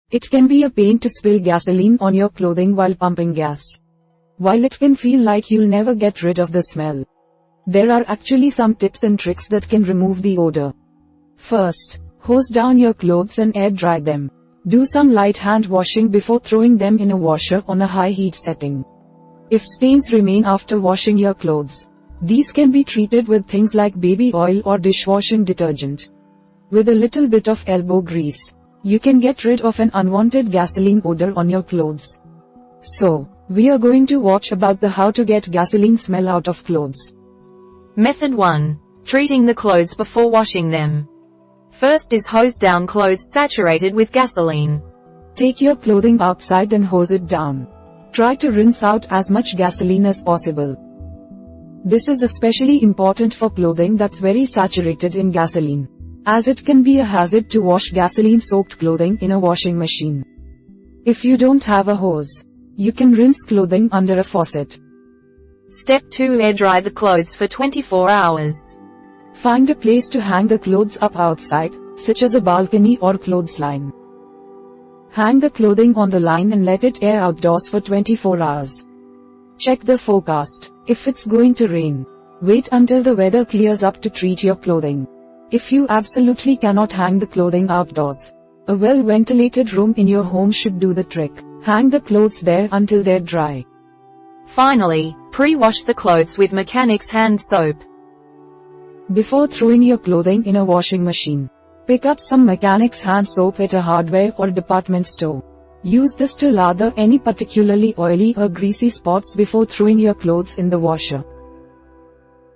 It can be a pain to spill gasoline on your clothing while pumping gas. While it can feel like you'll never get rid of the smell, there are actually some tips and tricks that can remove the odor. First, hose down your clothes and air dry them. Do some light hand washing before throwing them in a washer on a high heat setting. If stains remain after washing your clothes, these can be treated with things like baby oil or dishwashing detergent. With a little bit of elbow grease, you can get rid of an unwanted gasoline odor on your clothes. So, we are going to watch about the how to get gasoline smell out of clothes. Method 1. Treating the clothes before washing them. First is hose down clothes saturated with gasoline. Take your clothing outside and hose it down. Try to rinse out as much gasoline as possible. This is especially important for clothing that's very saturated in gasoline, as it can be a hazard to wash gasoline-soaked clothing in a washing machine. If you don't have a hose, you can rinse clothing under a faucet. Step 2. Air dry the clothes for 24 hours. Find a place to hang the clothes up outside, such as a balcony or clothesline. Hang the clothing on the line and let it air outdoors for 24 hours. Check the forecast. If it's going to rain, wait until the weather clears up to treat your clothing. If you absolutely cannot hang the clothing outdoors, a well-ventilated room in your home should do the trick. Hang the clothes there until they're dry. Finally, pre-wash the clothes with mechanics hand soap. Before throwing your clothing in a washing machine, pick up some mechanics hand soap at a hardware or department store. Use this to lather any particularly oily or greasy spots before throwing your clothes in the washer.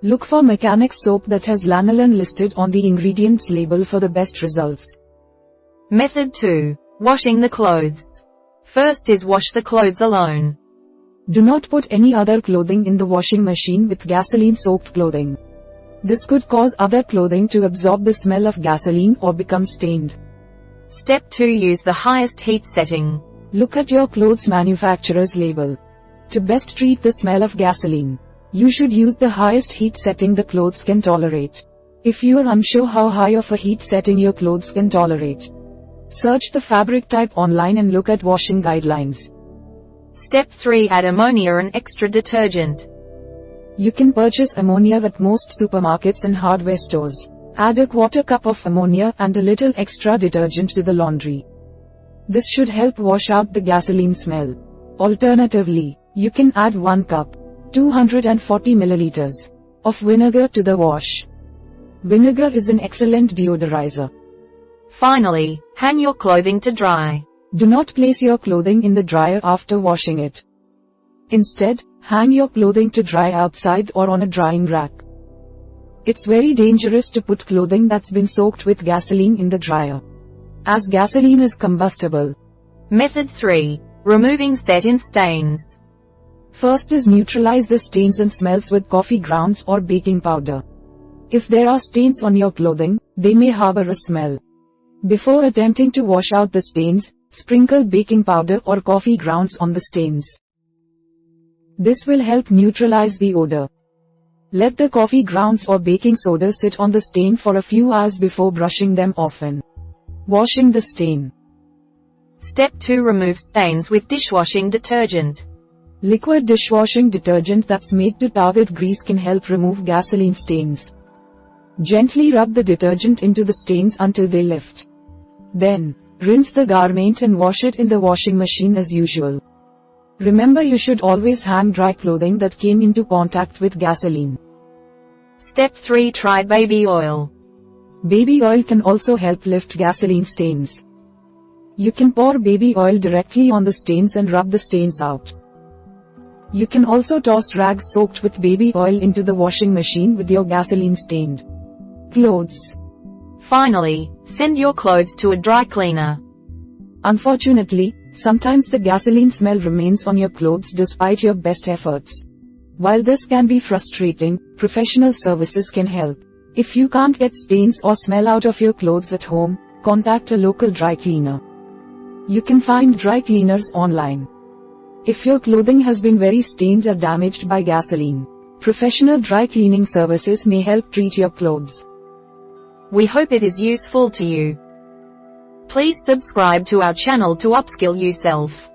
Look for mechanics soap that has lanolin listed on the ingredients label for the best results. Method 2. Washing the clothes. First is wash the clothes alone. Do not put any other clothing in the washing machine with gasoline-soaked clothing. This could cause other clothing to absorb the smell of gasoline or become stained. Step 2. Use the highest heat setting. Look at your clothes manufacturer's label. To best treat the smell of gasoline, you should use the highest heat setting the clothes can tolerate. If you are unsure how high of a heat setting your clothes can tolerate, search the fabric type online and look at washing guidelines. Step 3. Add ammonia and extra detergent. You can purchase ammonia at most supermarkets and hardware stores. Add a quarter cup of ammonia and a little extra detergent to the laundry. This should help wash out the gasoline smell. Alternatively, you can add 1 cup, 240 milliliters, of vinegar to the wash. Vinegar is an excellent deodorizer. Finally, hang your clothing to dry. Do not place your clothing in the dryer after washing it. Instead, hang your clothing to dry outside or on a drying rack. It's very dangerous to put clothing that's been soaked with gasoline in the dryer, as gasoline is combustible. Method 3. Removing set-in stains. First is neutralize the stains and smells with coffee grounds or baking powder. If there are stains on your clothing, they may harbor a smell. Before attempting to wash out the stains, sprinkle baking powder or coffee grounds on the stains. This will help neutralize the odor. Let the coffee grounds or baking soda sit on the stain for a few hours before brushing them often. Washing the stain. Step 2. Remove stains with dishwashing detergent. Liquid dishwashing detergent that's made to target grease can help remove gasoline stains. Gently rub the detergent into the stains until they lift. Then, rinse the garment and wash it in the washing machine as usual. Remember, you should always hang dry clothing that came into contact with gasoline. Step 3. Try baby oil. Baby oil can also help lift gasoline stains. You can pour baby oil directly on the stains and rub the stains out. You can also toss rags soaked with baby oil into the washing machine with your gasoline-stained clothes. Finally, send your clothes to a dry cleaner. Unfortunately, sometimes the gasoline smell remains on your clothes despite your best efforts. While this can be frustrating, professional services can help. If you can't get stains or smell out of your clothes at home, contact a local dry cleaner. You can find dry cleaners online. If your clothing has been very stained or damaged by gasoline, professional dry cleaning services may help treat your clothes. We hope it is useful to you. Please subscribe to our channel to upskill yourself.